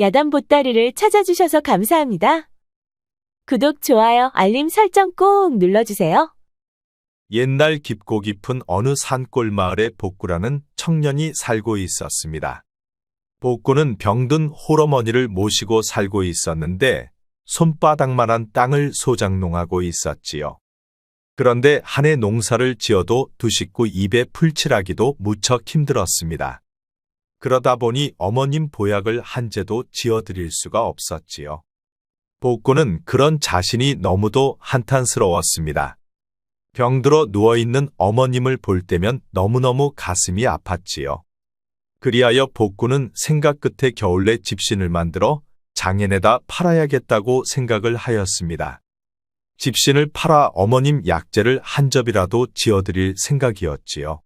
야단 보따리를 찾아주셔서 감사합니다. 구독, 좋아요, 알림 설정 꼭 눌러주세요. 옛날 깊고 깊은 어느 산골 마을에 복구라는 청년이 살고 있었습니다. 복구는 병든 홀어머니를 모시고 살고 있었는데 손바닥만한 땅을 소작농하고 있었지요. 그런데 한 해 농사를 지어도 두 식구 입에 풀칠하기도 무척 힘들었습니다. 그러다 보니 어머님 보약을 한 제도 지어드릴 수가 없었지요. 복구는 그런 자신이 너무도 한탄스러웠습니다. 병들어 누워있는 어머님을 볼 때면 너무너무 가슴이 아팠지요. 그리하여 복구는 생각 끝에 겨울내 집신을 만들어 장엔에다 팔아야겠다고 생각을 하였습니다. 집신을 팔아 어머님 약재를 한 접이라도 지어드릴 생각이었지요.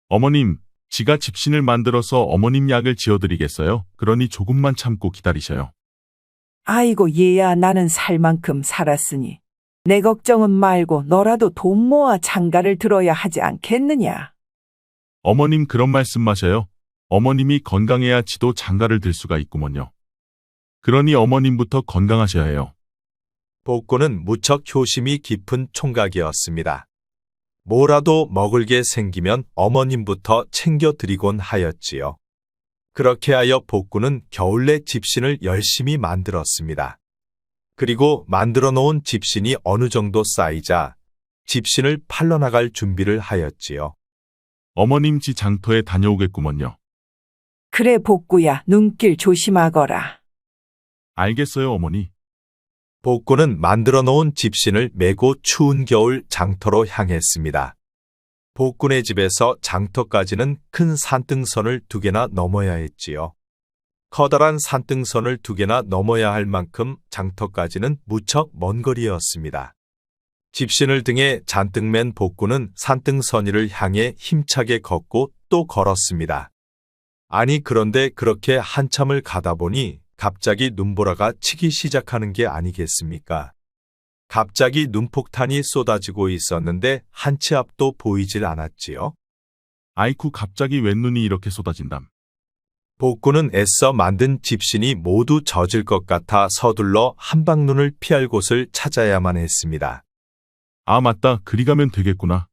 어머님, 지가 집신을 만들어서 어머님 약을 지어드리겠어요. 그러니 조금만 참고 기다리셔요. 아이고 얘야, 나는 살 만큼 살았으니 내 걱정은 말고 너라도 돈 모아 장가를 들어야 하지 않겠느냐. 어머님 그런 말씀 마셔요. 어머님이 건강해야 지도 장가를 들 수가 있구먼요. 그러니 어머님부터 건강하셔야 해요. 복구는 무척 효심이 깊은 총각이었습니다. 뭐라도 먹을 게 생기면 어머님부터 챙겨드리곤 하였지요. 그렇게 하여 복구는 겨울내 집신을 열심히 만들었습니다. 그리고 만들어 놓은 집신이 어느 정도 쌓이자 집신을 팔러 나갈 준비를 하였지요. 어머님 지 장터에 다녀오겠구먼요. 그래 복구야, 눈길 조심하거라. 알겠어요, 어머니. 복구는 만들어 놓은 집신을 메고 추운 겨울 장터로 향했습니다. 복구네 집에서 장터까지는 큰 산등선을 2개나 넘어야 했지요. 커다란 산등선을 2개나 넘어야 할 만큼 장터까지는 무척 먼 거리였습니다. 집신을 등에 잔뜩 맨 복구는 산등선이를 향해 힘차게 걷고 또 걸었습니다. 아니 그런데 그렇게 한참을 가다 보니 갑자기 눈보라가 치기 시작하는 게 아니겠습니까? 갑자기 눈폭탄이 쏟아지고 있었는데 한 치 앞도 보이질 않았지요. 아이쿠, 갑자기 웬 눈이 이렇게 쏟아진담. 복구는 애써 만든 집신이 모두 젖을 것 같아 서둘러 한방눈을 피할 곳을 찾아야만 했습니다. 아 맞다, 그리 가면 되겠구나.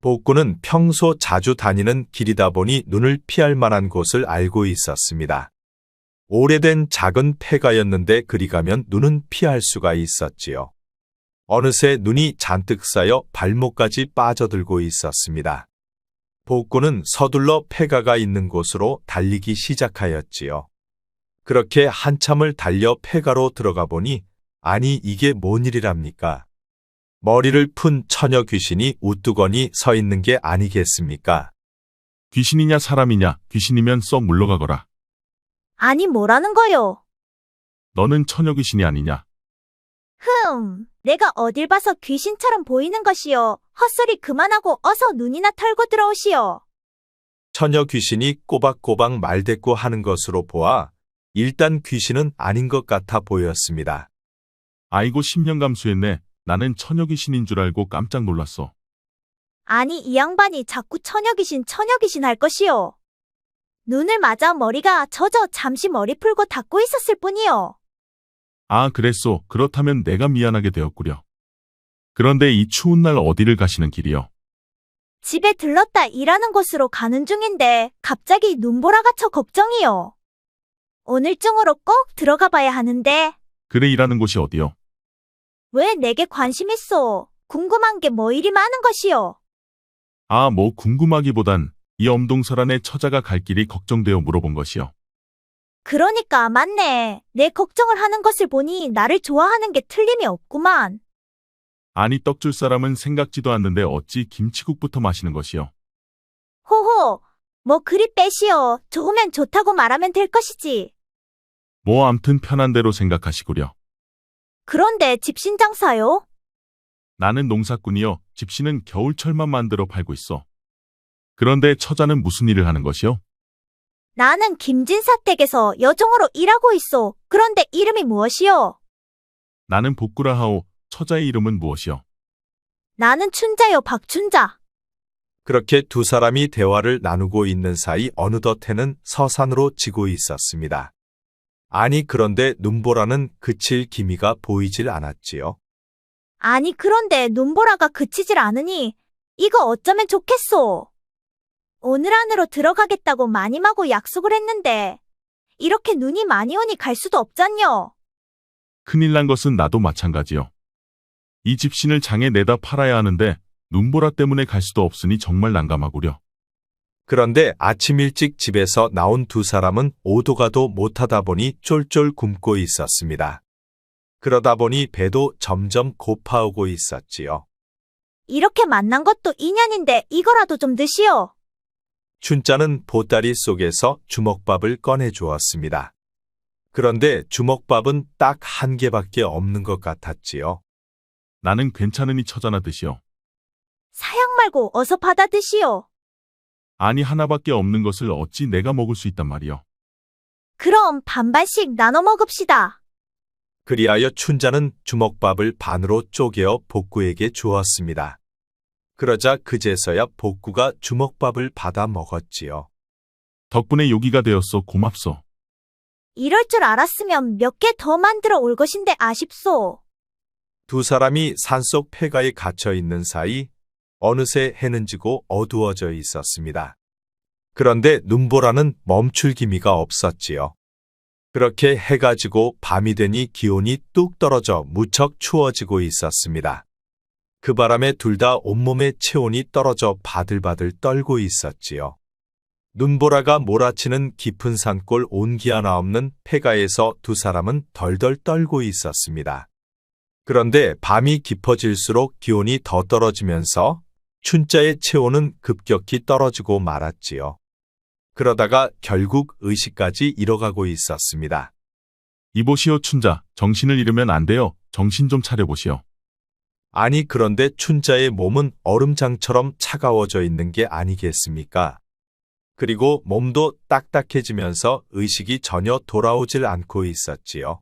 복구는 평소 자주 다니는 길이다 보니 눈을 피할 만한 곳을 알고 있었습니다. 오래된 작은 폐가였는데 그리 가면 눈은 피할 수가 있었지요. 어느새 눈이 잔뜩 쌓여 발목까지 빠져들고 있었습니다. 복구는 서둘러 폐가가 있는 곳으로 달리기 시작하였지요. 그렇게 한참을 달려 폐가로 들어가 보니 아니 이게 뭔 일이랍니까? 머리를 푼 처녀 귀신이 우뚜거니 서 있는 게 아니겠습니까? 귀신이냐 사람이냐, 귀신이면 썩 물러가거라. 아니 뭐라는 거요? 너는 처녀 귀신이 아니냐? 내가 어딜 봐서 귀신처럼 보이는 것이요. 헛소리 그만하고 어서 눈이나 털고 들어오시오. 처녀 귀신이 꼬박꼬박 말대꾸 하는 것으로 보아 일단 귀신은 아닌 것 같아 보였습니다. 아이고 10년 감수했네. 나는 처녀 귀신인 줄 알고 깜짝 놀랐어. 아니 이 양반이 자꾸 처녀 귀신 할 것이요. 눈을 맞아 머리가 젖어 잠시 머리 풀고 닦고 있었을 뿐이요. 아 그랬소. 그렇다면 내가 미안하게 되었구려. 그런데 이 추운 날 어디를 가시는 길이요? 집에 들렀다 일하는 곳으로 가는 중인데 갑자기 눈보라가 쳐 걱정이요. 오늘 중으로 꼭 들어가 봐야 하는데. 그래 일하는 곳이 어디요? 왜 내게 관심 있어? 궁금한 게 뭐 이리 많은 것이요? 아 뭐 궁금하기보단 이 엄동설 안에 처자가 갈 길이 걱정되어 물어본 것이요. 그러니까 맞네. 내 걱정을 하는 것을 보니 나를 좋아하는 게 틀림이 없구만. 아니 떡 줄 사람은 생각지도 않는데 어찌 김치국부터 마시는 것이요. 호호, 뭐 그리 빼시오. 좋으면 좋다고 말하면 될 것이지. 뭐 암튼 편한 대로 생각하시구려. 그런데 집신 장사요? 나는 농사꾼이요. 집신은 겨울철만 만들어 팔고 있어. 그런데 처자는 무슨 일을 하는 것이요? 나는 김진사댁에서 여종으로 일하고 있어. 그런데 이름이 무엇이요? 나는 복구라 하오. 처자의 이름은 무엇이요? 나는 춘자요, 박춘자. 그렇게 두 사람이 대화를 나누고 있는 사이 어느덧 해는 서산으로 지고 있었습니다. 아니 그런데 눈보라는 그칠 기미가 보이질 않았지요. 아니, 그런데 눈보라가 그치질 않으니 이거 어쩌면 좋겠소. 오늘 안으로 들어가겠다고 마님하고 약속을 했는데 이렇게 눈이 많이 오니 갈 수도 없잖요. 큰일 난 것은 나도 마찬가지요. 이 집신을 장에 내다 팔아야 하는데 눈보라 때문에 갈 수도 없으니 정말 난감하구려. 그런데 아침 일찍 집에서 나온 두 사람은 오도 가도 못하다 보니 쫄쫄 굶고 있었습니다. 그러다 보니 배도 점점 고파오고 있었지요. 이렇게 만난 것도 인연인데 이거라도 좀 드시오. 춘자는 보따리 속에서 주먹밥을 꺼내 주었습니다. 그런데 주먹밥은 딱 한 개밖에 없는 것 같았지요. 나는 괜찮으니 처자나 드시오. 사양 말고 어서 받아 드시오. 아니 하나밖에 없는 것을 어찌 내가 먹을 수 있단 말이오. 그럼 반반씩 나눠 먹읍시다. 그리하여 춘자는 주먹밥을 반으로 쪼개어 복구에게 주었습니다. 그러자 그제서야 복구가 주먹밥을 받아 먹었지요. 덕분에 요기가 되었소. 고맙소. 이럴 줄 알았으면 몇 개 더 만들어 올 것인데 아쉽소. 두 사람이 산속 폐가에 갇혀 있는 사이 어느새 해는 지고 어두워져 있었습니다. 그런데 눈보라는 멈출 기미가 없었지요. 그렇게 해가 지고 밤이 되니 기온이 뚝 떨어져 무척 추워지고 있었습니다. 그 바람에 둘 다 온몸의 체온이 떨어져 바들바들 떨고 있었지요. 눈보라가 몰아치는 깊은 산골 온기 하나 없는 폐가에서 두 사람은 덜덜 떨고 있었습니다. 그런데 밤이 깊어질수록 기온이 더 떨어지면서 춘자의 체온은 급격히 떨어지고 말았지요. 그러다가 결국 의식까지 잃어가고 있었습니다. 이보시오 춘자. 정신을 잃으면 안 돼요. 정신 좀 차려보시오. 아니 그런데 춘자의 몸은 얼음장처럼 차가워져 있는 게 아니겠습니까? 그리고 몸도 딱딱해지면서 의식이 전혀 돌아오질 않고 있었지요.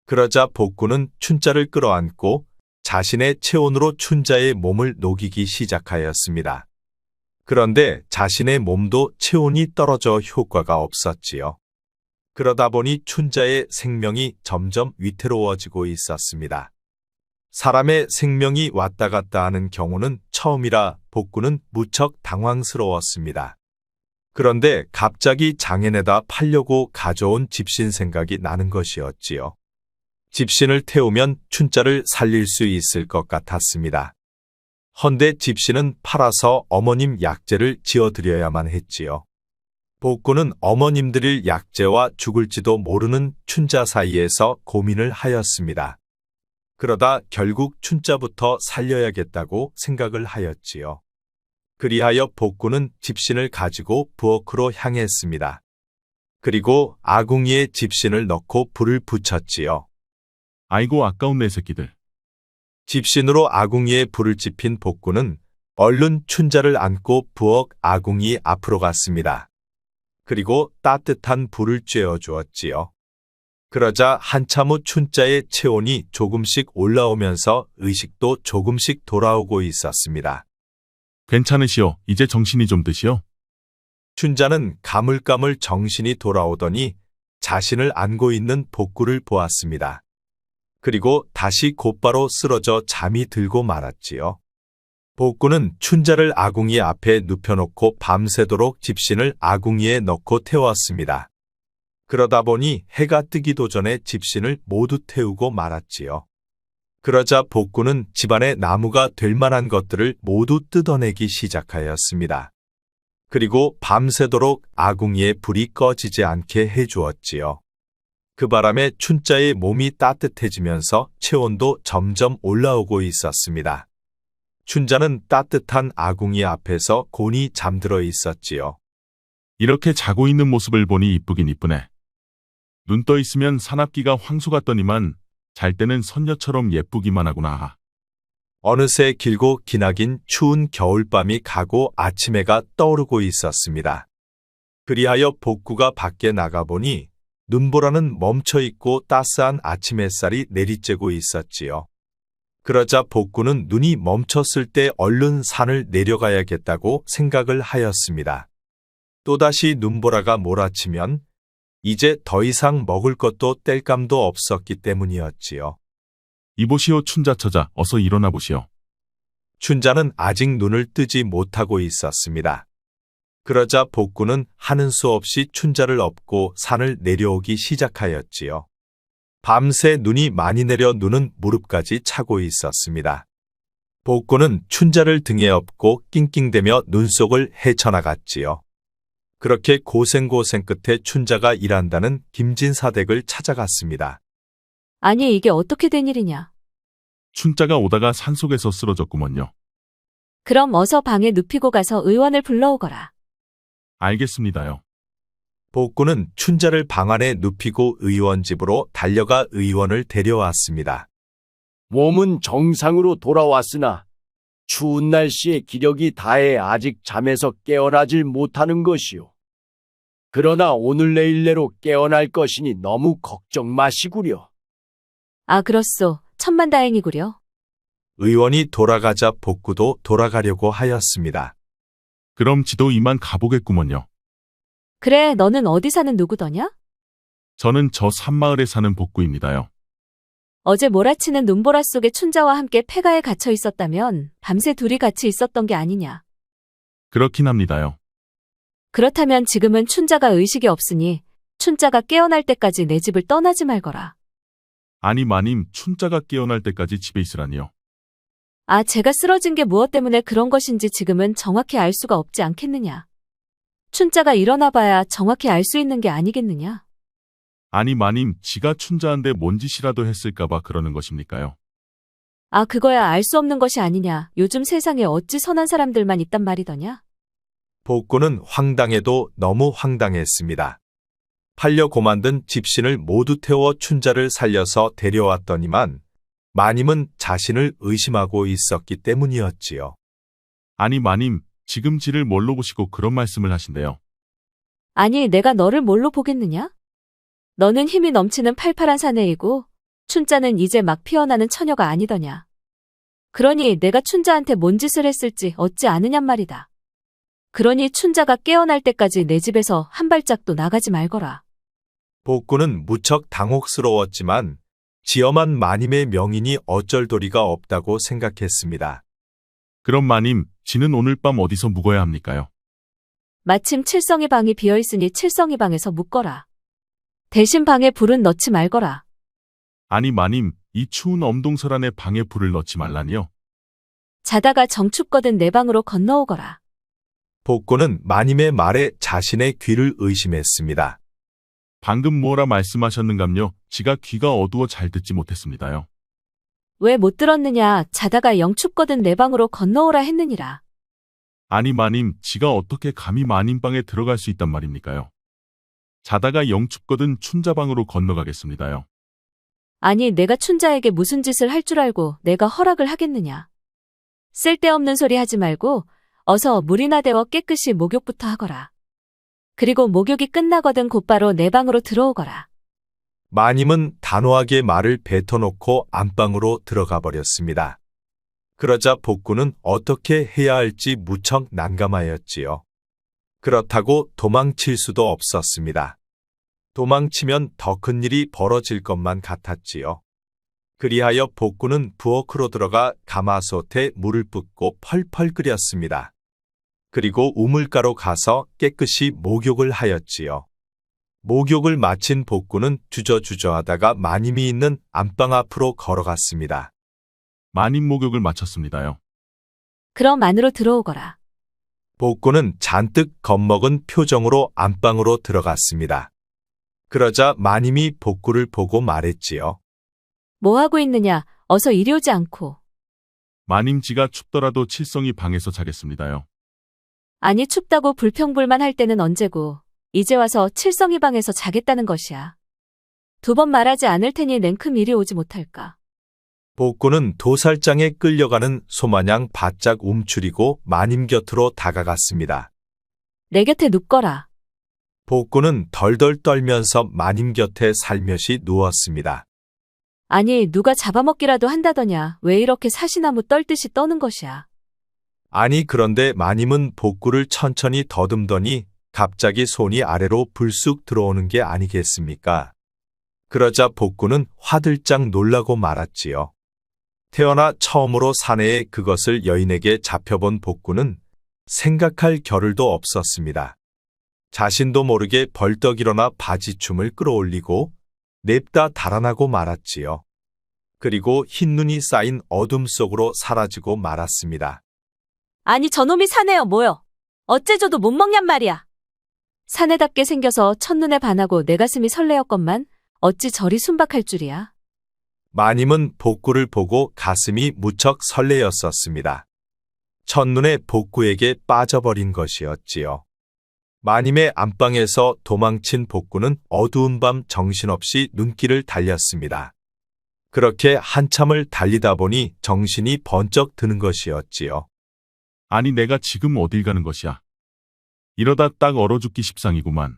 그러자 복구는 춘자를 끌어안고 자신의 체온으로 춘자의 몸을 녹이기 시작하였습니다. 그런데 자신의 몸도 체온이 떨어져 효과가 없었지요. 그러다 보니 춘자의 생명이 점점 위태로워지고 있었습니다. 사람의 생명이 왔다 갔다 하는 경우는 처음이라 복구는 무척 당황스러웠습니다. 그런데 갑자기 장에 내다 팔려고 가져온 집신 생각이 나는 것이었지요. 집신을 태우면 춘자를 살릴 수 있을 것 같았습니다. 헌데 집신은 팔아서 어머님 약재를 지어드려야만 했지요. 복구는 어머님 드릴 약재와 죽을지도 모르는 춘자 사이에서 고민을 하였습니다. 그러다 결국 춘자부터 살려야겠다고 생각을 하였지요. 그리하여 복구는 집신을 가지고 부엌으로 향했습니다. 그리고 아궁이에 집신을 넣고 불을 붙였지요. 아이고 아까운 내 새끼들. 집신으로 아궁이에 불을 지핀 복구는 얼른 춘자를 안고 부엌 아궁이 앞으로 갔습니다. 그리고 따뜻한 불을 쬐어 주었지요. 그러자 한참 후 춘자의 체온이 조금씩 올라오면서 의식도 조금씩 돌아오고 있었습니다. 괜찮으시오. 이제 정신이 좀 드시오. 춘자는 가물가물 정신이 돌아오더니 자신을 안고 있는 복구를 보았습니다. 그리고 다시 곧바로 쓰러져 잠이 들고 말았지요. 복구는 춘자를 아궁이 앞에 눕혀놓고 밤새도록 집신을 아궁이에 넣고 태웠습니다. 그러다 보니 해가 뜨기도 전에 집신을 모두 태우고 말았지요. 그러자 복구는 집안의 나무가 될 만한 것들을 모두 뜯어내기 시작하였습니다. 그리고 밤새도록 아궁이에 불이 꺼지지 않게 해주었지요. 그 바람에 춘자의 몸이 따뜻해지면서 체온도 점점 올라오고 있었습니다. 춘자는 따뜻한 아궁이 앞에서 곤히 잠들어 있었지요. 이렇게 자고 있는 모습을 보니 이쁘긴 이쁘네. 눈 떠 있으면 사납기가 황소 같더니만 잘 때는 선녀처럼 예쁘기만 하구나. 어느새 길고 기나긴 추운 겨울밤이 가고 아침해가 떠오르고 있었습니다. 그리하여 복구가 밖에 나가보니 눈보라는 멈춰있고 따스한 아침 햇살이 내리쬐고 있었지요. 그러자 복구는 눈이 멈췄을 때 얼른 산을 내려가야겠다고 생각을 하였습니다. 또다시 눈보라가 몰아치면 이제 더 이상 먹을 것도 뗄감도 없었기 때문이었지요. 이보시오 춘자처자 어서 일어나 보시오. 춘자는 아직 눈을 뜨지 못하고 있었습니다. 그러자 복구는 하는 수 없이 춘자를 업고 산을 내려오기 시작하였지요. 밤새 눈이 많이 내려 눈은 무릎까지 차고 있었습니다. 복구는 춘자를 등에 업고 낑낑대며 눈 속을 헤쳐나갔지요. 그렇게 고생 끝에 춘자가 일한다는 김진사댁을 찾아갔습니다. 아니, 이게 어떻게 된 일이냐? 춘자가 오다가 산속에서 쓰러졌구먼요. 그럼 어서 방에 눕히고 가서 의원을 불러오거라. 알겠습니다요. 복구는 춘자를 방 안에 눕히고 의원 집으로 달려가 의원을 데려왔습니다. 몸은 정상으로 돌아왔으나 추운 날씨에 기력이 다해 아직 잠에서 깨어나질 못하는 것이오. 그러나 오늘 내일 내로 깨어날 것이니 너무 걱정 마시구려. 아, 그렇소. 천만다행이구려. 의원이 돌아가자 복구도 돌아가려고 하였습니다. 그럼 지도 이만 가보겠구먼요. 그래, 너는 어디 사는 누구더냐? 저는 저 산마을에 사는 복구입니다요. 어제 몰아치는 눈보라 속에 춘자와 함께 폐가에 갇혀 있었다면 밤새 둘이 같이 있었던 게 아니냐. 그렇긴 합니다요. 그렇다면 지금은 춘자가 의식이 없으니 춘자가 깨어날 때까지 내 집을 떠나지 말거라. 아니 마님, 춘자가 깨어날 때까지 집에 있으라니요. 아, 제가 쓰러진 게 무엇 때문에 그런 것인지 지금은 정확히 알 수가 없지 않겠느냐. 춘자가 일어나봐야 정확히 알 수 있는 게 아니겠느냐. 아니 마님, 지가 춘자한테 뭔 짓이라도 했을까봐 그러는 것입니까요? 아, 그거야 알 수 없는 것이 아니냐. 요즘 세상에 어찌 선한 사람들만 있단 말이더냐. 복구는 황당해도 너무 황당했습니다. 팔려고 만든 집신을 모두 태워 춘자를 살려서 데려왔더니만 마님은 자신을 의심하고 있었기 때문이었지요. 아니 마님, 지금 지를 뭘로 보시고 그런 말씀을 하신대요. 아니, 내가 너를 뭘로 보겠느냐? 너는 힘이 넘치는 팔팔한 사내이고 춘자는 이제 막 피어나는 처녀가 아니더냐. 그러니 내가 춘자한테 뭔 짓을 했을지 어찌 아느냔 말이다. 그러니 춘자가 깨어날 때까지 내 집에서 한 발짝도 나가지 말거라. 복구는 무척 당혹스러웠지만 지엄한 마님의 명인이 어쩔 도리가 없다고 생각했습니다. 그럼 마님, 지는 오늘 밤 어디서 묵어야 합니까요? 마침 칠성이 방이 비어있으니 칠성이 방에서 묵거라. 대신 방에 불은 넣지 말거라. 아니 마님, 이 추운 엄동설 안에 방에 불을 넣지 말라니요. 자다가 정춥거든 내 방으로 건너오거라. 복구는 마님의 말에 자신의 귀를 의심했습니다. 방금 뭐라 말씀하셨는감요? 지가 귀가 어두워 잘 듣지 못했습니다요. 왜 못 들었느냐. 자다가 영 춥거든 내 방으로 건너오라 했느니라. 아니 마님, 지가 어떻게 감히 마님 방에 들어갈 수 있단 말입니까요? 자다가 영 춥거든 춘자방으로 건너가겠습니다요. 아니, 내가 춘자에게 무슨 짓을 할 줄 알고 내가 허락을 하겠느냐. 쓸데없는 소리 하지 말고 어서 물이나 데워 깨끗이 목욕부터 하거라. 그리고 목욕이 끝나거든 곧바로 내 방으로 들어오거라. 마님은 단호하게 말을 뱉어놓고 안방으로 들어가 버렸습니다. 그러자 복구는 어떻게 해야 할지 무척 난감하였지요. 그렇다고 도망칠 수도 없었습니다. 도망치면 더 큰 일이 벌어질 것만 같았지요. 그리하여 복구는 부엌으로 들어가 가마솥에 물을 붓고 펄펄 끓였습니다. 그리고 우물가로 가서 깨끗이 목욕을 하였지요. 목욕을 마친 복구는 주저주저하다가 마님이 있는 안방 앞으로 걸어갔습니다. 마님 목욕을 마쳤습니다요. 그럼 안으로 들어오거라. 복구는 잔뜩 겁먹은 표정으로 안방으로 들어갔습니다. 그러자 마님이 복구를 보고 말했지요. 뭐 하고 있느냐. 어서 이리 오지 않고. 마님, 지가 춥더라도 칠성이 방에서 자겠습니다요. 아니, 춥다고 불평불만 할 때는 언제고 이제 와서 칠성이 방에서 자겠다는 것이야. 2번 말하지 않을 테니 냉큼 이리 오지 못할까. 복구는 도살장에 끌려가는 소마냥 바짝 움츠리고 마님 곁으로 다가갔습니다. 내 곁에 눕거라. 복구는 덜덜 떨면서 마님 곁에 살며시 누웠습니다. 아니, 누가 잡아먹기라도 한다더냐. 왜 이렇게 사시나무 떨듯이 떠는 것이야. 아니 그런데 마님은 복구를 천천히 더듬더니 갑자기 손이 아래로 불쑥 들어오는 게 아니겠습니까? 그러자 복구는 화들짝 놀라고 말았지요. 태어나 처음으로 사내에 그것을 여인에게 잡혀본 복구는 생각할 겨를도 없었습니다. 자신도 모르게 벌떡 일어나 바지춤을 끌어올리고 냅다 달아나고 말았지요. 그리고 흰눈이 쌓인 어둠 속으로 사라지고 말았습니다. 아니 저놈이 사내여 뭐여. 어째줘도 못 먹냔 말이야. 사내답게 생겨서 첫눈에 반하고 내 가슴이 설레었건만 어찌 저리 순박할 줄이야. 마님은 복구를 보고 가슴이 무척 설레었었습니다. 첫눈에 복구에게 빠져버린 것이었지요. 마님의 안방에서 도망친 복구는 어두운 밤 정신없이 눈길을 달렸습니다. 그렇게 한참을 달리다 보니 정신이 번쩍 드는 것이었지요. 아니 내가 지금 어딜 가는 것이야. 이러다 딱 얼어 죽기 십상이구만.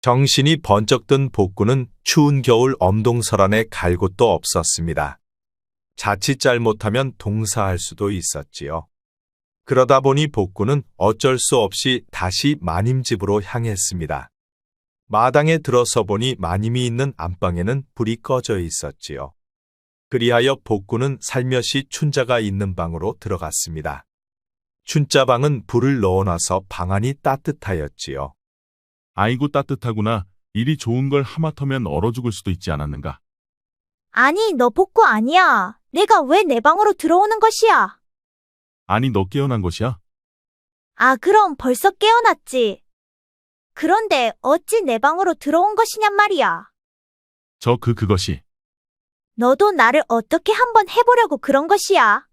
정신이 번쩍 든 복구는 추운 겨울 엄동설안에 갈 곳도 없었습니다. 자칫 잘못하면 동사할 수도 있었지요. 그러다 보니 복구는 어쩔 수 없이 다시 마님 집으로 향했습니다. 마당에 들어서 보니 마님이 있는 안방에는 불이 꺼져 있었지요. 그리하여 복구는 살며시 춘자가 있는 방으로 들어갔습니다. 춘자방은 불을 넣어놔서 방안이 따뜻하였지요. 아이고 따뜻하구나. 일이 좋은 걸 하마터면 얼어 죽을 수도 있지 않았는가. 아니, 너 복구 아니야. 내가 왜 내 방으로 들어오는 것이야? 아니 너 깨어난 것이야? 아, 그럼 벌써 깨어났지. 그런데 어찌 내 방으로 들어온 것이냔 말이야. 그것이. 너도 나를 어떻게 한번 해보려고 그런 것이야.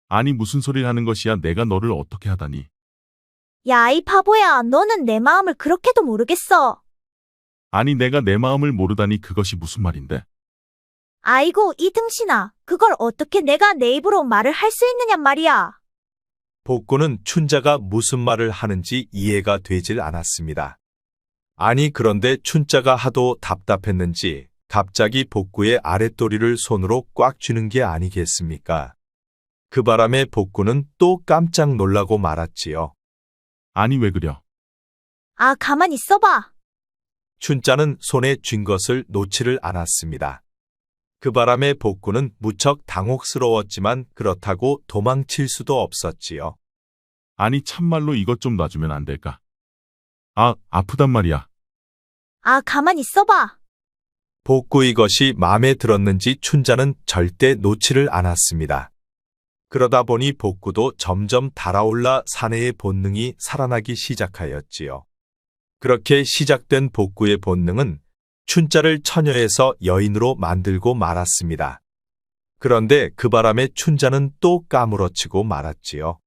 아니 무슨 소리를 하는 것이야. 내가 너를 어떻게 하다니. 야, 이 바보야. 너는 내 마음을 그렇게도 모르겠어. 아니 내가 내 마음을 모르다니 그것이 무슨 말인데. 아이고, 이 등신아. 그걸 어떻게 내가 내 입으로 말을 할 수 있느냔 말이야. 복구는 춘자가 무슨 말을 하는지 이해가 되질 않았습니다. 아니 그런데 춘자가 하도 답답했는지 갑자기 복구의 아랫도리를 손으로 꽉 쥐는 게 아니겠습니까? 그 바람에 복구는 또 깜짝 놀라고 말았지요. 아니 왜 그려? 아, 가만 있어봐. 춘자는 손에 쥔 것을 놓지를 않았습니다. 그 바람에 복구는 무척 당혹스러웠지만 그렇다고 도망칠 수도 없었지요. 아니 참말로 이것 좀 놔주면 안 될까? 아, 아프단 말이야. 아, 가만 있어봐. 복구 이것이 마음에 들었는지 춘자는 절대 놓지를 않았습니다. 그러다 보니 복구도 점점 달아올라 사내의 본능이 살아나기 시작하였지요. 그렇게 시작된 복구의 본능은 춘자를 처녀에서 여인으로 만들고 말았습니다. 그런데 그 바람에 춘자는 또 까무러치고 말았지요.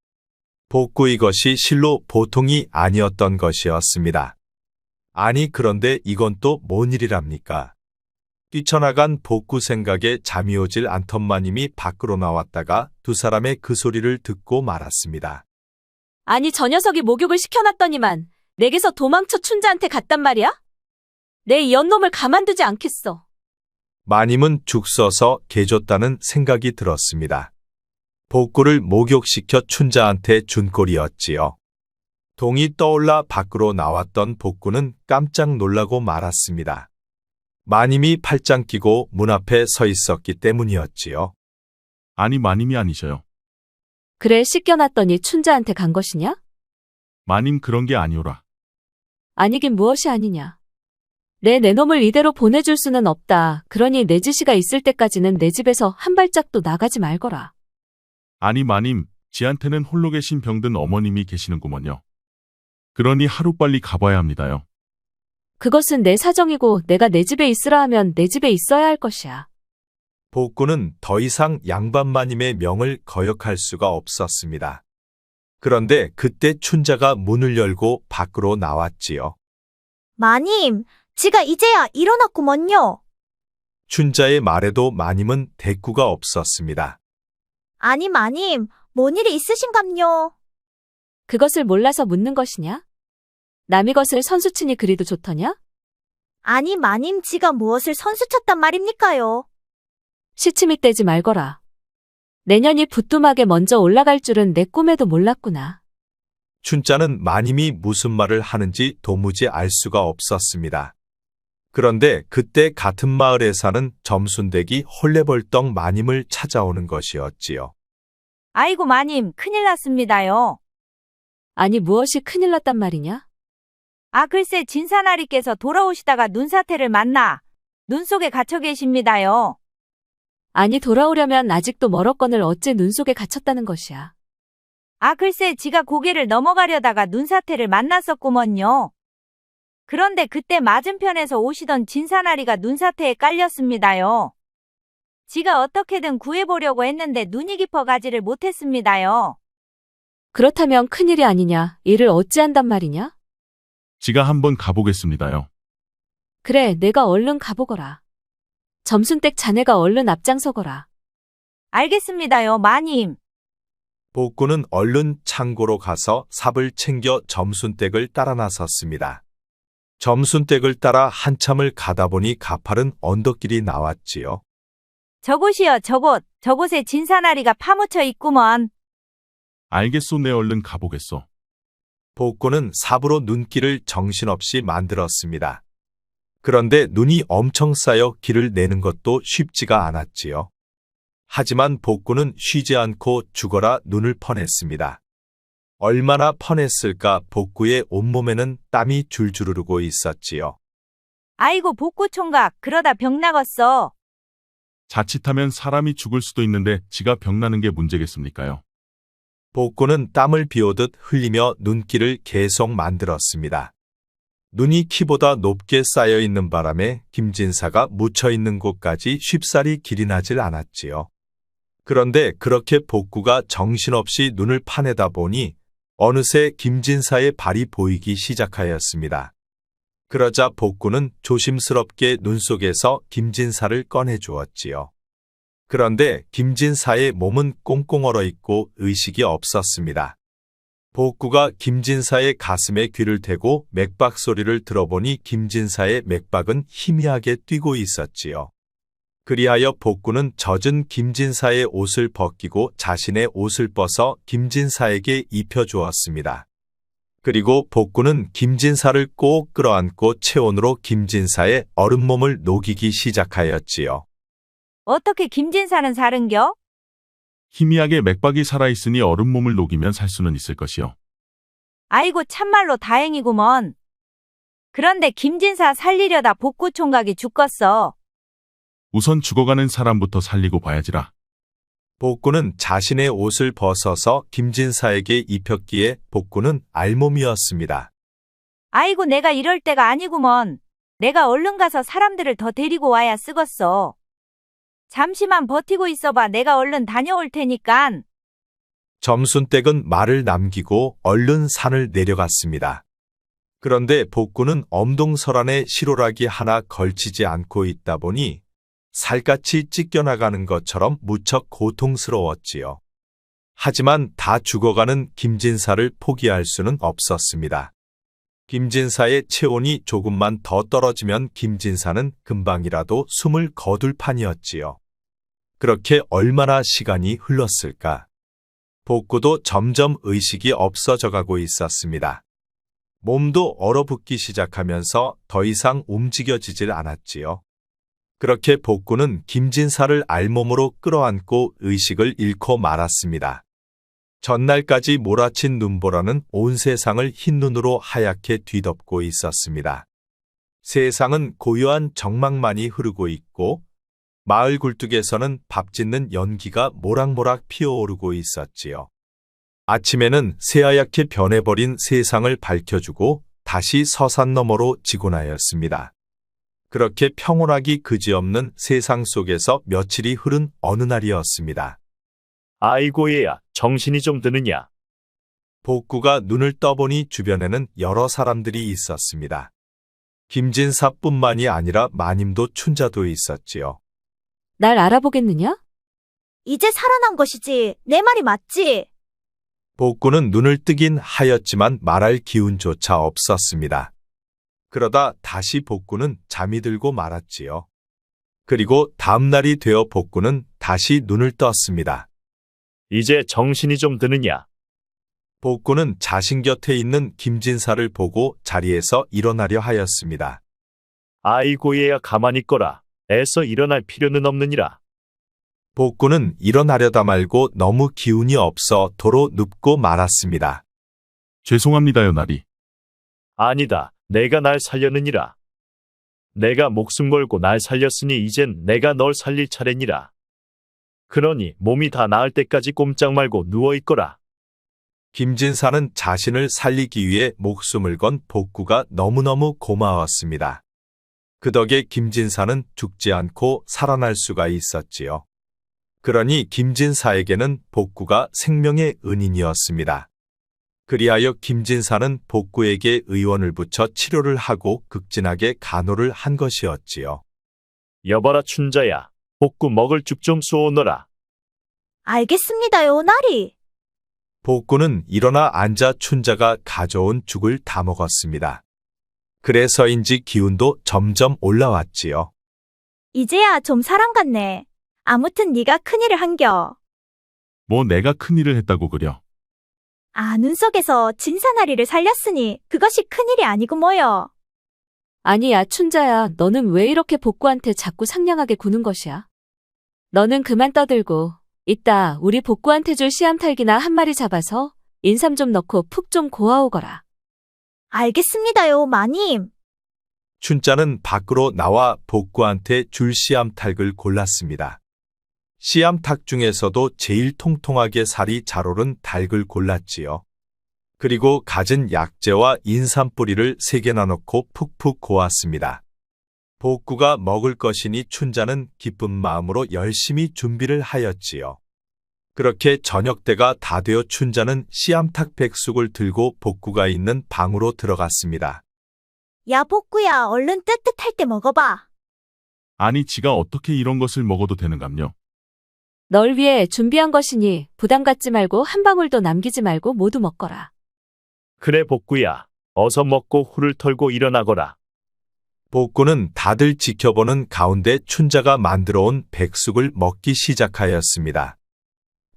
복구 이것이 실로 보통이 아니었던 것이었습니다. 아니 그런데 이건 또 뭔 일이랍니까? 뛰쳐나간 복구 생각에 잠이 오질 않던 마님이 밖으로 나왔다가 두 사람의 그 소리를 듣고 말았습니다. 아니 저 녀석이 목욕을 시켜놨더니만 내게서 도망쳐 춘자한테 갔단 말이야? 내 이 연놈을 가만두지 않겠어. 마님은 죽 써서 개줬다는 생각이 들었습니다. 복구를 목욕시켜 춘자한테 준 꼴이었지요. 동이 떠올라 밖으로 나왔던 복구는 깜짝 놀라고 말았습니다. 마님이 팔짱 끼고 문 앞에 서 있었기 때문이었지요. 아니 마님이 아니셔요. 그래 씻겨놨더니 춘자한테 간 것이냐? 마님 그런 게 아니오라. 아니긴 무엇이 아니냐. 내 놈을 이대로 보내줄 수는 없다. 그러니 내 지시가 있을 때까지는 내 집에서 한 발짝도 나가지 말거라. 아니 마님, 지한테는 홀로 계신 병든 어머님이 계시는구먼요. 그러니 하루빨리 가봐야 합니다요. 그것은 내 사정이고 내가 내 집에 있으라 하면 내 집에 있어야 할 것이야. 복구는 더 이상 양반마님의 명을 거역할 수가 없었습니다. 그런데 그때 춘자가 문을 열고 밖으로 나왔지요. 마님, 지가 이제야 일어났구먼요. 춘자의 말에도 마님은 대꾸가 없었습니다. 아니, 마님, 뭔 일이 있으신감요? 그것을 몰라서 묻는 것이냐? 남의 것을 선수치니 그리도 좋더냐? 아니, 마님, 지가 무엇을 선수쳤단 말입니까요? 시치미 떼지 말거라. 내년이 부뚜막에 먼저 올라갈 줄은 내 꿈에도 몰랐구나. 춘자는 마님이 무슨 말을 하는지 도무지 알 수가 없었습니다. 그런데 그때 같은 마을에 사는 점순댁이 헐레벌떡 마님을 찾아오는 것이었지요. 아이고 마님, 큰일 났습니다요. 아니, 무엇이 큰일 났단 말이냐? 아, 글쎄 진사나리께서 돌아오시다가 눈사태를 만나 눈 속에 갇혀 계십니다요. 아니, 돌아오려면 아직도 멀었거늘 어째 눈 속에 갇혔다는 것이야. 아, 글쎄 지가 고개를 넘어가려다가 눈사태를 만났었구먼요. 그런데 그때 맞은편에서 오시던 진사나리가 눈사태에 깔렸습니다요. 지가 어떻게든 구해보려고 했는데 눈이 깊어 가지를 못했습니다요. 그렇다면 큰일이 아니냐? 이를 어찌한단 말이냐? 지가 한번 가보겠습니다요. 그래, 내가 얼른 가보거라. 점순댁 자네가 얼른 앞장서거라. 알겠습니다요, 마님. 복구는 얼른 창고로 가서 삽을 챙겨 점순댁을 따라 나섰습니다. 점순댁을 따라 한참을 가다 보니 가파른 언덕길이 나왔지요. 저곳이여, 저곳에 진사나리가 파묻혀 있구먼. 알겠소, 내 얼른 가보겠소. 복구는 삽으로 눈길을 정신없이 만들었습니다. 그런데 눈이 엄청 쌓여 길을 내는 것도 쉽지가 않았지요. 하지만 복구는 쉬지 않고 죽어라 눈을 퍼냈습니다. 얼마나 퍼냈을까 복구의 온몸에는 땀이 줄줄 흐르고 있었지요. 아이고 복구총각, 그러다 병 나겄어. 자칫하면 사람이 죽을 수도 있는데 지가 병나는 게 문제겠습니까요? 복구는 땀을 비오듯 흘리며 눈길을 계속 만들었습니다. 눈이 키보다 높게 쌓여 있는 바람에 김진사가 묻혀 있는 곳까지 쉽사리 길이 나질 않았지요. 그런데 그렇게 복구가 정신없이 눈을 파내다 보니 어느새 김진사의 발이 보이기 시작하였습니다. 그러자 복구는 조심스럽게 눈 속에서 김진사를 꺼내 주었지요. 그런데 김진사의 몸은 꽁꽁 얼어 있고 의식이 없었습니다. 복구가 김진사의 가슴에 귀를 대고 맥박 소리를 들어보니 김진사의 맥박은 희미하게 뛰고 있었지요. 그리하여 복구는 젖은 김진사의 옷을 벗기고 자신의 옷을 벗어 김진사에게 입혀주었습니다. 그리고 복구는 김진사를 꼭 끌어안고 체온으로 김진사의 얼음몸을 녹이기 시작하였지요. 어떻게 김진사는 사른겨? 희미하게 맥박이 살아있으니 얼음몸을 녹이면 살 수는 있을 것이요. 아이고 참말로 다행이구먼. 그런데 김진사 살리려다 복구총각이 죽겠어. 우선 죽어가는 사람부터 살리고 봐야지라. 복구는 자신의 옷을 벗어서 김진사에게 입혔기에 복구는 알몸이었습니다. 아이고 내가 이럴 때가 아니구먼. 내가 얼른 가서 사람들을 더 데리고 와야 쓰겄어. 잠시만 버티고 있어봐. 내가 얼른 다녀올 테니깐. 점순댁은 말을 남기고 얼른 산을 내려갔습니다. 그런데 복구는 엄동설안에 시로락이 하나 걸치지 않고 있다 보니 살갗이 찢겨나가는 것처럼 무척 고통스러웠지요. 하지만 다 죽어가는 김진사를 포기할 수는 없었습니다. 김진사의 체온이 조금만 더 떨어지면 김진사는 금방이라도 숨을 거둘 판이었지요. 그렇게 얼마나 시간이 흘렀을까? 복구도 점점 의식이 없어져 가고 있었습니다. 몸도 얼어붙기 시작하면서 더 이상 움직여지질 않았지요. 그렇게 복구는 김진사를 알몸으로 끌어안고 의식을 잃고 말았습니다. 전날까지 몰아친 눈보라는 온 세상을 흰눈으로 하얗게 뒤덮고 있었습니다. 세상은 고요한 정막만이 흐르고 있고 마을 굴뚝에서는 밥 짓는 연기가 모락모락 피어오르고 있었지요. 아침에는 새하얗게 변해버린 세상을 밝혀주고 다시 서산 너머로 지고 나였습니다. 그렇게 평온하기 그지없는 세상 속에서 며칠이 흐른 어느 날이었습니다. 아이고 얘야, 정신이 좀 드느냐? 복구가 눈을 떠보니 주변에는 여러 사람들이 있었습니다. 김진사뿐만이 아니라 마님도 춘자도 있었지요. 날 알아보겠느냐? 이제 살아난 것이지. 내 말이 맞지? 복구는 눈을 뜨긴 하였지만 말할 기운조차 없었습니다. 그러다 다시 복구는 잠이 들고 말았지요. 그리고 다음 날이 되어 복구는 다시 눈을 떴습니다. 이제 정신이 좀 드느냐? 복구는 자신 곁에 있는 김진사를 보고 자리에서 일어나려 하였습니다. 아이고 얘야 가만히 있거라. 애써 일어날 필요는 없느니라. 복구는 일어나려다 말고 너무 기운이 없어 도로 눕고 말았습니다. 죄송합니다요, 나리. 아니다. 내가 날 살려느니라. 내가 목숨 걸고 날 살렸으니 이젠 내가 널 살릴 차례니라. 그러니 몸이 다 나을 때까지 꼼짝 말고 누워있거라. 김진사는 자신을 살리기 위해 목숨을 건 복구가 너무너무 고마웠습니다. 그 덕에 김진사는 죽지 않고 살아날 수가 있었지요. 그러니 김진사에게는 복구가 생명의 은인이었습니다. 그리하여 김진사는 복구에게 의원을 붙여 치료를 하고 극진하게 간호를 한 것이었지요. 여봐라 춘자야. 복구 먹을 죽 좀 쏘오너라. 알겠습니다요, 나리. 복구는 일어나 앉아 춘자가 가져온 죽을 다 먹었습니다. 그래서인지 기운도 점점 올라왔지요. 이제야 좀 사람 같네. 아무튼 네가 큰일을 한겨. 뭐 내가 큰일을 했다고 그려. 눈 속에서 진사나리를 살렸으니 그것이 큰일이 아니고 뭐여. 아니야, 춘자야. 너는 왜 이렇게 복구한테 자꾸 상냥하게 구는 것이야? 너는 그만 떠들고 이따 우리 복구한테 줄 씨암탉이나 한 마리 잡아서 인삼 좀 넣고 푹 좀 고아오거라. 알겠습니다요, 마님. 춘자는 밖으로 나와 복구한테 줄 씨암탉을 골랐습니다. 씨암탉 중에서도 제일 통통하게 살이 잘 오른 닭을 골랐지요. 그리고 갖은 약재와 인삼뿌리를 3개나 넣고 푹푹 고았습니다. 복구가 먹을 것이니 춘자는 기쁜 마음으로 열심히 준비를 하였지요. 그렇게 저녁 때가 다 되어 춘자는 씨암탉 백숙을 들고 복구가 있는 방으로 들어갔습니다. 야, 복구야, 얼른 뜨뜻할 때 먹어봐. 아니, 지가 어떻게 이런 것을 먹어도 되는감요? 널 위해 준비한 것이니 부담 갖지 말고 한 방울도 남기지 말고 모두 먹거라. 그래 복구야. 어서 먹고 후를 털고 일어나거라. 복구는 다들 지켜보는 가운데 춘자가 만들어 온 백숙을 먹기 시작하였습니다.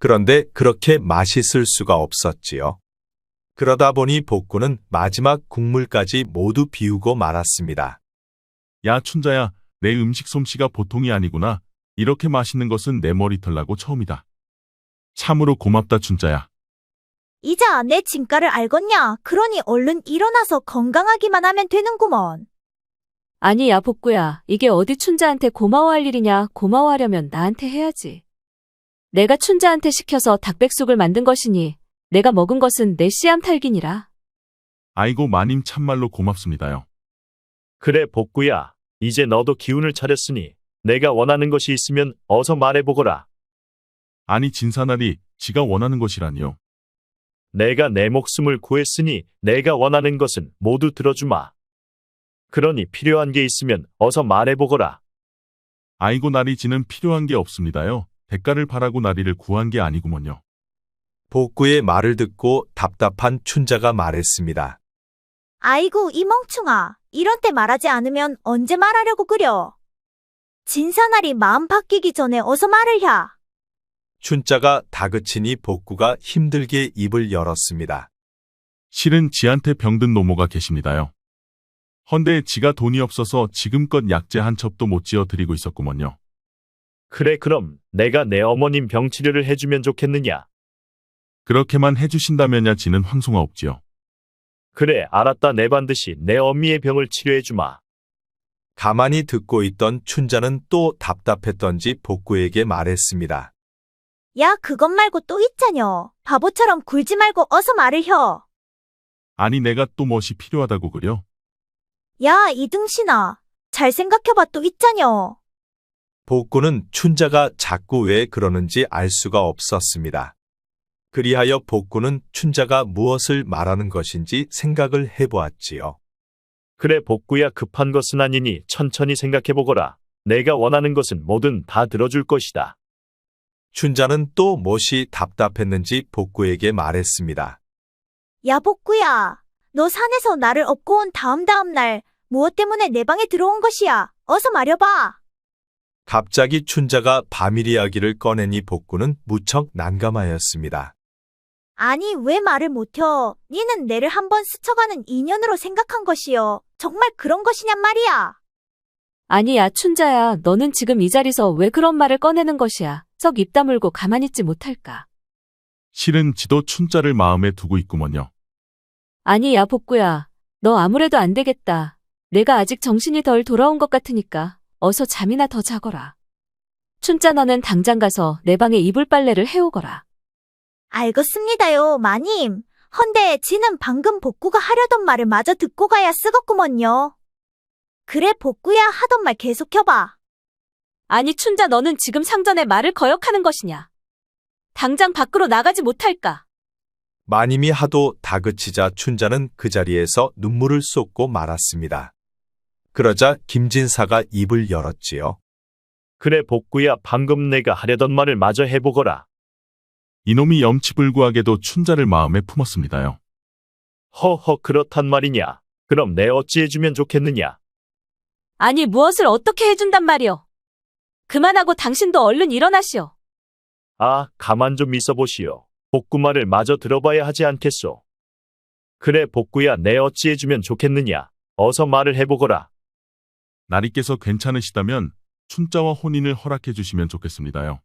그런데 그렇게 맛있을 수가 없었지요. 그러다 보니 복구는 마지막 국물까지 모두 비우고 말았습니다. 야, 춘자야, 내 음식 솜씨가 보통이 아니구나. 이렇게 맛있는 것은 내 머리털 나고 처음이다. 참으로 고맙다, 춘자야. 이자 내 진가를 알겄냐? 그러니 얼른 일어나서 건강하기만 하면 되는구먼. 아니, 야, 복구야. 이게 어디 춘자한테 고마워할 일이냐? 고마워하려면 나한테 해야지. 내가 춘자한테 시켜서 닭백숙을 만든 것이니 내가 먹은 것은 내 씨암탉이니라. 아이고, 마님 참말로 고맙습니다요. 그래 복구야. 이제 너도 기운을 차렸으니 내가 원하는 것이 있으면 어서 말해보거라. 아니, 진사나리, 지가 원하는 것이라니요. 내가 내 목숨을 구했으니 내가 원하는 것은 모두 들어주마. 그러니 필요한 게 있으면 어서 말해보거라. 아이고, 나리, 지는 필요한 게 없습니다요. 대가를 바라고 나리를 구한 게 아니구먼요. 복구의 말을 듣고 답답한 춘자가 말했습니다. 아이고, 이 멍충아. 이런 때 말하지 않으면 언제 말하려고 그려. 진사나리 마음 바뀌기 전에 어서 말을 야. 춘자가 다그치니 복구가 힘들게 입을 열었습니다. 실은 지한테 병든 노모가 계십니다요. 헌데 지가 돈이 없어서 지금껏 약재 한 첩도 못 지어 드리고 있었구먼요. 그래 그럼 내가 내 어머님 병 치료를 해주면 좋겠느냐. 그렇게만 해주신다면야 지는 황송하 없지요. 그래 알았다. 내 반드시 내 어미의 병을 치료해주마. 가만히 듣고 있던 춘자는 또 답답했던지 복구에게 말했습니다. 야, 그것 말고 또 있자녀. 바보처럼 굴지 말고 어서 말을 혀. 아니, 내가 또 무엇이 필요하다고 그려? 야, 이등신아. 잘 생각해봐 또 있자녀. 복구는 춘자가 자꾸 왜 그러는지 알 수가 없었습니다. 그리하여 복구는 춘자가 무엇을 말하는 것인지 생각을 해보았지요. 그래 복구야 급한 것은 아니니 천천히 생각해보거라. 내가 원하는 것은 뭐든 다 들어줄 것이다. 춘자는 또 무엇이 답답했는지 복구에게 말했습니다. 야, 복구야. 너 산에서 나를 업고 온 다음 날 무엇 때문에 내 방에 들어온 것이야. 어서 말해봐. 갑자기 춘자가 바밀 이야기를 꺼내니 복구는 무척 난감하였습니다. 아니, 왜 말을 못혀? 니는 내를 한번 스쳐가는 인연으로 생각한 것이요. 정말 그런 것이냔 말이야. 아니야, 춘자야. 너는 지금 이 자리서 왜 그런 말을 꺼내는 것이야. 썩 입 다물고 가만히 있지 못할까. 실은 지도 춘자를 마음에 두고 있구먼요. 아니, 야, 복구야. 너 아무래도 안 되겠다. 내가 아직 정신이 덜 돌아온 것 같으니까 어서 잠이나 더 자거라. 춘자, 너는 당장 가서 내 방에 이불 빨래를 해오거라. 알겠습니다요, 마님. 헌데 지는 방금 복구가 하려던 말을 마저 듣고 가야 쓰겄구먼요. 그래, 복구야 하던 말 계속해봐. 아니, 춘자, 너는 지금 상전의 말을 거역하는 것이냐? 당장 밖으로 나가지 못할까? 마님이 하도 다그치자 춘자는 그 자리에서 눈물을 쏟고 말았습니다. 그러자 김진사가 입을 열었지요. 그래 복구야 방금 내가 하려던 말을 마저 해보거라. 이놈이 염치불구하게도 춘자를 마음에 품었습니다요. 허허 그렇단 말이냐. 그럼 내 어찌 해주면 좋겠느냐. 아니, 무엇을 어떻게 해준단 말이오? 그만하고 당신도 얼른 일어나시오. 아 가만 좀 있어보시오. 복구 말을 마저 들어봐야 하지 않겠소. 그래 복구야 내 어찌 해주면 좋겠느냐. 어서 말을 해보거라. 나리께서 괜찮으시다면 춘자와 혼인을 허락해 주시면 좋겠습니다요.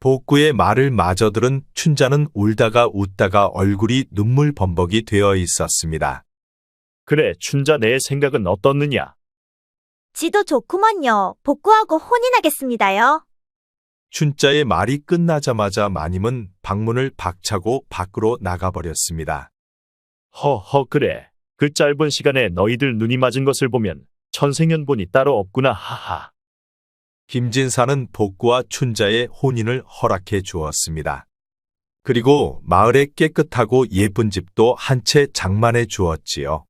복구의 말을 마저 들은 춘자는 울다가 웃다가 얼굴이 눈물 범벅이 되어 있었습니다. 그래 춘자 내 생각은 어떻느냐. 지도 좋구먼요. 복구하고 혼인하겠습니다요. 춘자의 말이 끝나자마자 마님은 방문을 박차고 밖으로 나가버렸습니다. 허허 그래. 그 짧은 시간에 너희들 눈이 맞은 것을 보면 천생연분이 따로 없구나 하하. 김진사는 복구와 춘자의 혼인을 허락해 주었습니다. 그리고 마을에 깨끗하고 예쁜 집도 한 채 장만해 주었지요.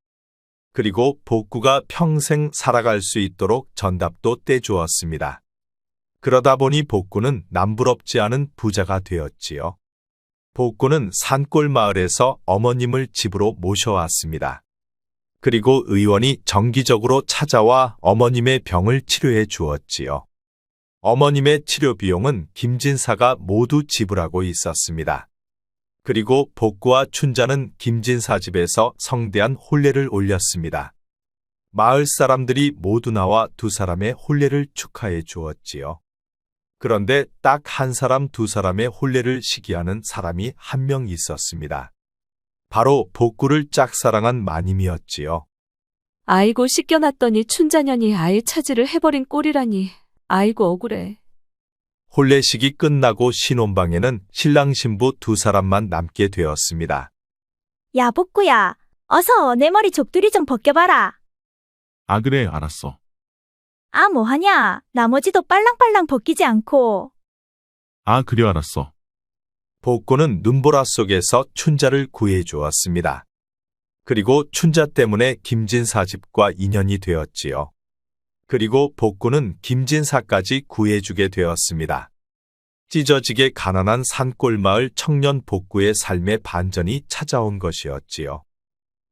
그리고 복구가 평생 살아갈 수 있도록 전답도 떼주었습니다. 그러다 보니 복구는 남부럽지 않은 부자가 되었지요. 복구는 산골 마을에서 어머님을 집으로 모셔왔습니다. 그리고 의원이 정기적으로 찾아와 어머님의 병을 치료해 주었지요. 어머님의 치료 비용은 김진사가 모두 지불하고 있었습니다. 그리고 복구와 춘자는 김진사 집에서 성대한 혼례를 올렸습니다. 마을 사람들이 모두 나와 두 사람의 혼례를 축하해 주었지요. 그런데 딱 한 사람, 두 사람의 혼례를 시기하는 사람이 한 명 있었습니다. 바로 복구를 짝사랑한 마님이었지요. 아이고, 씻겨놨더니 춘자년이 아예 차지를 해버린 꼴이라니. 아이고, 억울해. 혼례식이 끝나고 신혼방에는 신랑 신부 두 사람만 남게 되었습니다. 야, 복구야. 어서 내 머리 족두리 좀 벗겨봐라. 아 그래 알았어. 아, 뭐하냐. 나머지도 빨랑빨랑 벗기지 않고. 아 그래 알았어. 복구는 눈보라 속에서 춘자를 구해 주었습니다. 그리고 춘자 때문에 김진사 집과 인연이 되었지요. 그리고 복구는 김진사까지 구해주게 되었습니다. 찢어지게 가난한 산골마을 청년 복구의 삶의 반전이 찾아온 것이었지요.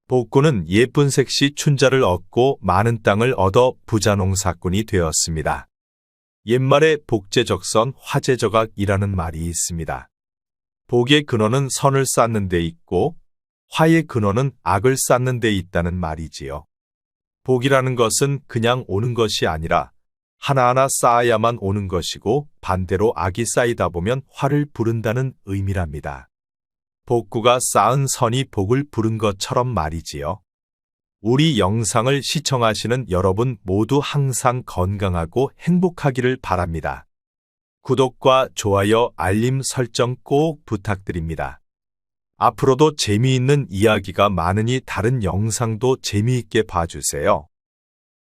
복구는 예쁜 색시 춘자를 얻고 많은 땅을 얻어 부자농사꾼이 되었습니다. 옛말에 복제적선 화제저각이라는 말이 있습니다. 복의 근원은 선을 쌓는 데 있고 화의 근원은 악을 쌓는 데 있다는 말이지요. 복이라는 것은 그냥 오는 것이 아니라 하나하나 쌓아야만 오는 것이고 반대로 악이 쌓이다 보면 화를 부른다는 의미랍니다. 복구가 쌓은 선이 복을 부른 것처럼 말이지요. 우리 영상을 시청하시는 여러분 모두 항상 건강하고 행복하기를 바랍니다. 구독과 좋아요, 알림 설정 꼭 부탁드립니다. 앞으로도 재미있는 이야기가 많으니 다른 영상도 재미있게 봐주세요.